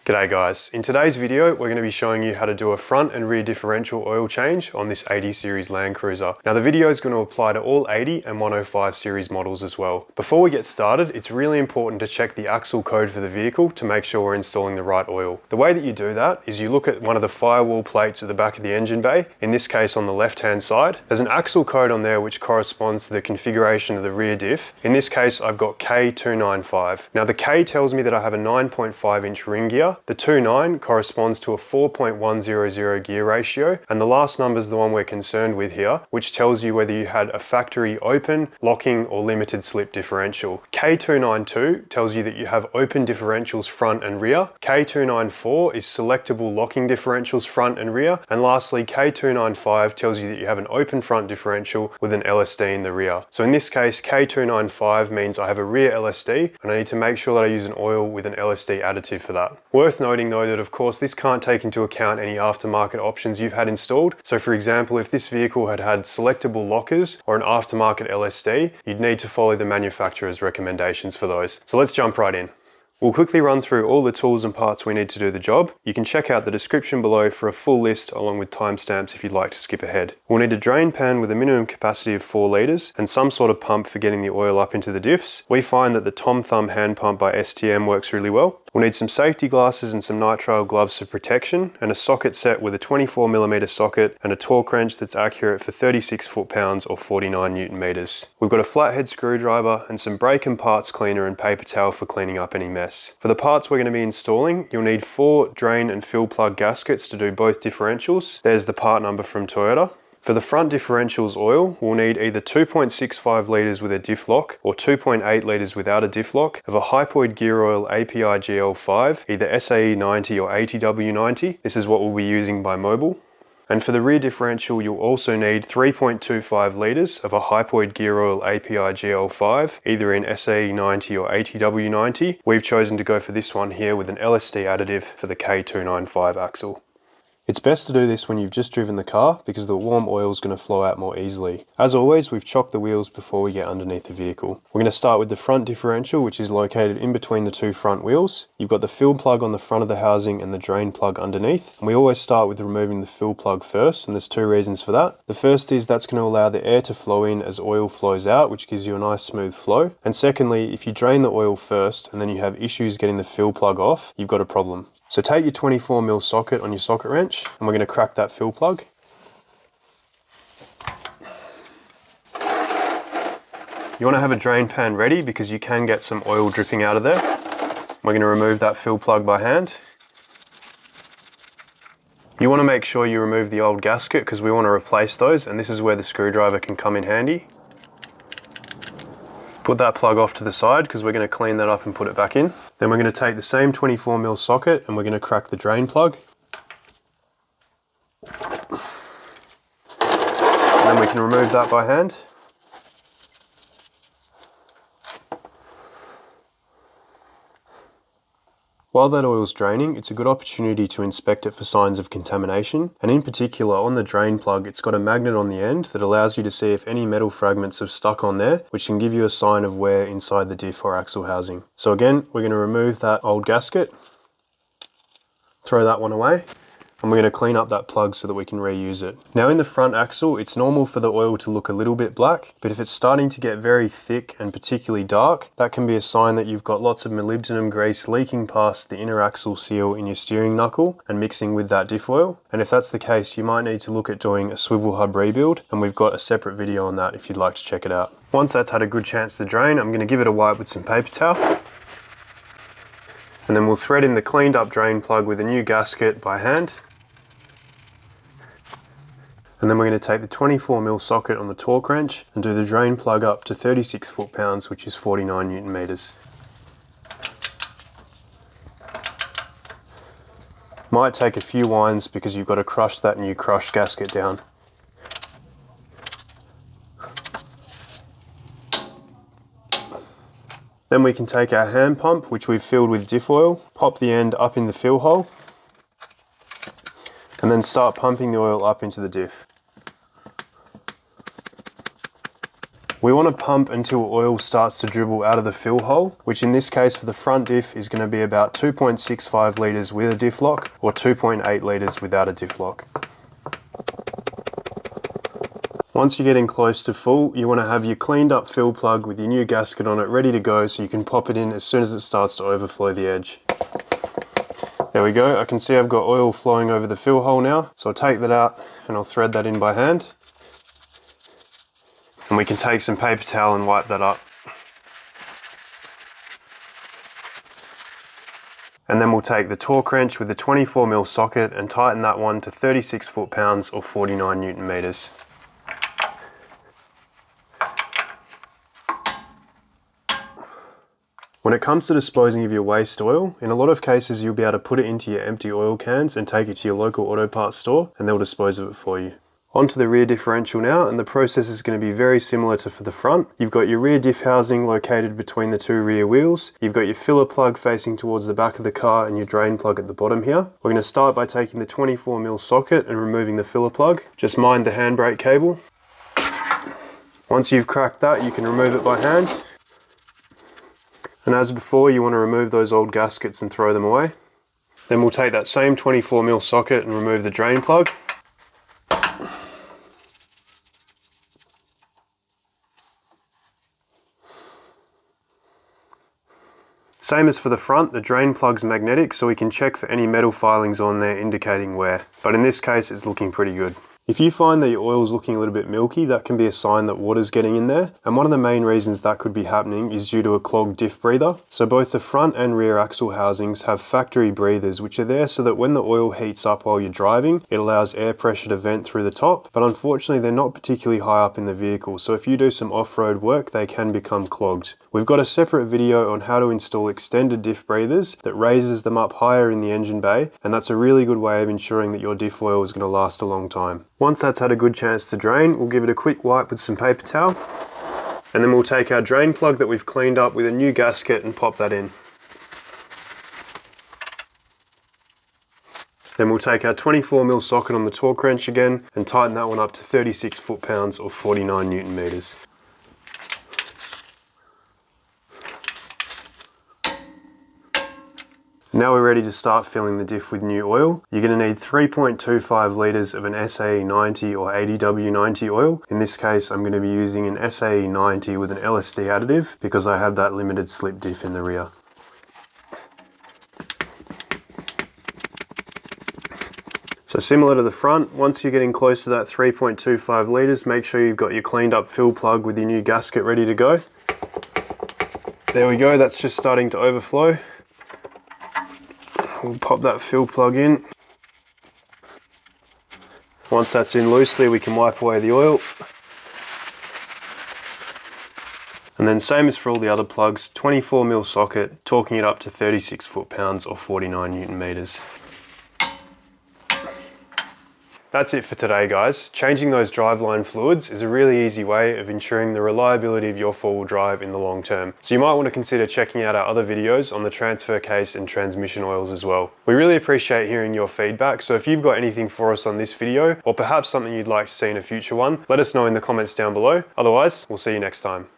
G'day guys, in today's video we're going to be showing you how to do a front and rear differential oil change on this 80 Series Landcruiser. Now the video is going to apply to all 80 and 105 series models as well. Before we get started, it's really important to check the axle code for the vehicle to make sure we're installing the right oil. The way that you do that is you look at one of the firewall plates at the back of the engine bay, in this case on the left hand side. There's an axle code on there which corresponds to the configuration of the rear diff. In this case I've got K295. Now the K tells me that I have a 9.5 inch ring gear. The 2.9 corresponds to a 4.100 gear ratio, and the last number is the one we're concerned with here, which tells you whether you had a factory open, locking or limited slip differential. K292 tells you that you have open differentials front and rear. K294 is selectable locking differentials front and rear, and lastly K295 tells you that you have an open front differential with an LSD in the rear. So in this case K295 means I have a rear LSD and I need to make sure that I use an oil with an LSD additive for that. Worth noting though that of course this can't take into account any aftermarket options you've had installed. So for example, if this vehicle had selectable lockers or an aftermarket LSD, you'd need to follow the manufacturer's recommendations for those. So let's jump right in. We'll quickly run through all the tools and parts we need to do the job. You can check out the description below for a full list along with timestamps if you'd like to skip ahead. We'll need a drain pan with a minimum capacity of 4 litres and some sort of pump for getting the oil up into the diffs. We find that the Tom Thumb hand pump by STM works really well. We'll need some safety glasses and some nitrile gloves for protection, and a socket set with a 24mm socket and a torque wrench that's accurate for 36 foot-pounds or 49 newton meters. We've got a flathead screwdriver and some brake and parts cleaner and paper towel for cleaning up any mess. For the parts we're going to be installing, you'll need 4 drain and fill plug gaskets to do both differentials. There's the part number from Toyota. For the front differentials oil, we'll need either 2.65 litres with a diff lock or 2.8 litres without a diff lock of a Hypoid gear oil API GL-5, either SAE 90 or ATW 90. This is what we'll be using by Mobile. And for the rear differential, you'll also need 3.25 litres of a Hypoid gear oil API GL-5, either in SAE 90 or ATW 90. We've chosen to go for this one here with an LSD additive for the K295 axle. It's best to do this when you've just driven the car because the warm oil is going to flow out more easily. As always, we've chocked the wheels before we get underneath the vehicle. We're going to start with the front differential, which is located in between the 2 front wheels. You've got the fill plug on the front of the housing and the drain plug underneath. And we always start with removing the fill plug first, and there's 2 reasons for that. The first is that's going to allow the air to flow in as oil flows out, which gives you a nice smooth flow. And secondly, if you drain the oil first and then you have issues getting the fill plug off, you've got a problem. So take your 24mm socket on your socket wrench and we're going to crack that fill plug. You want to have a drain pan ready because you can get some oil dripping out of there. We're going to remove that fill plug by hand. You want to make sure you remove the old gasket because we want to replace those, and this is where the screwdriver can come in handy. Put that plug off to the side because we're going to clean that up and put it back in. Then we're going to take the same 24mm socket and we're going to crack the drain plug. And then we can remove that by hand. While that oil is draining, it's a good opportunity to inspect it for signs of contamination, and in particular on the drain plug it's got a magnet on the end that allows you to see if any metal fragments have stuck on there, which can give you a sign of wear inside the diff or axle housing. So again, we're going to remove that old gasket, throw that one away, and we're going to clean up that plug so that we can reuse it. Now in the front axle, it's normal for the oil to look a little bit black, but if it's starting to get very thick and particularly dark, that can be a sign that you've got lots of molybdenum grease leaking past the inner axle seal in your steering knuckle and mixing with that diff oil. And if that's the case, you might need to look at doing a swivel hub rebuild, and we've got a separate video on that if you'd like to check it out. Once that's had a good chance to drain, I'm going to give it a wipe with some paper towel. And then we'll thread in the cleaned up drain plug with a new gasket by hand. And then we're going to take the 24mm socket on the torque wrench and do the drain plug up to 36 foot-pounds, which is 49 newton meters. Might take a few winds because you've got to crush that new crush gasket down. Then we can take our hand pump, which we've filled with diff oil, pop the end up in the fill hole, and then start pumping the oil up into the diff. We want to pump until oil starts to dribble out of the fill hole, which in this case for the front diff is going to be about 2.65 litres with a diff lock or 2.8 litres without a diff lock. Once you're getting close to full, you want to have your cleaned up fill plug with your new gasket on it ready to go so you can pop it in as soon as it starts to overflow the edge. There we go, I can see I've got oil flowing over the fill hole now, so I'll take that out and I'll thread that in by hand. And we can take some paper towel and wipe that up. And then we'll take the torque wrench with the 24mm socket and tighten that one to 36 foot-pounds or 49 Newton meters. When it comes to disposing of your waste oil, in a lot of cases you'll be able to put it into your empty oil cans and take it to your local auto parts store and they'll dispose of it for you. Onto the rear differential now, and the process is going to be very similar to for the front. You've got your rear diff housing located between the two rear wheels. You've got your filler plug facing towards the back of the car and your drain plug at the bottom here. We're going to start by taking the 24mm socket and removing the filler plug. Just mind the handbrake cable. Once you've cracked that, you can remove it by hand. And as before, you want to remove those old gaskets and throw them away. Then we'll take that same 24mm socket and remove the drain plug. Same as for the front, the drain plug's magnetic so we can check for any metal filings on there indicating wear. But in this case, it's looking pretty good. If you find that your oil's looking a little bit milky, that can be a sign that water's getting in there. And one of the main reasons that could be happening is due to a clogged diff breather. So both the front and rear axle housings have factory breathers, which are there so that when the oil heats up while you're driving, it allows air pressure to vent through the top. But unfortunately, they're not particularly high up in the vehicle. So if you do some off-road work, they can become clogged. We've got a separate video on how to install extended diff breathers that raises them up higher in the engine bay. And that's a really good way of ensuring that your diff oil is going to last a long time. Once that's had a good chance to drain, we'll give it a quick wipe with some paper towel. And then we'll take our drain plug that we've cleaned up with a new gasket and pop that in. Then we'll take our 24mm socket on the torque wrench again and tighten that one up to 36 foot-pounds or 49 Newton meters. Now we're ready to start filling the diff with new oil. You're going to need 3.25 litres of an SAE 90 or 80W 90 oil. In this case, I'm going to be using an SAE 90 with an LSD additive because I have that limited slip diff in the rear. So similar to the front, once you're getting close to that 3.25 litres, make sure you've got your cleaned up fill plug with your new gasket ready to go. There we go, that's just starting to overflow. We'll pop that fill plug in. Once that's in loosely, we can wipe away the oil. And then same as for all the other plugs, 24mm socket, torquing it up to 36 foot-pounds or 49 Newton meters. That's it for today, guys. Changing those driveline fluids is a really easy way of ensuring the reliability of your four-wheel drive in the long term. So you might want to consider checking out our other videos on the transfer case and transmission oils as well. We really appreciate hearing your feedback, so if you've got anything for us on this video, or perhaps something you'd like to see in a future one, let us know in the comments down below. Otherwise, we'll see you next time.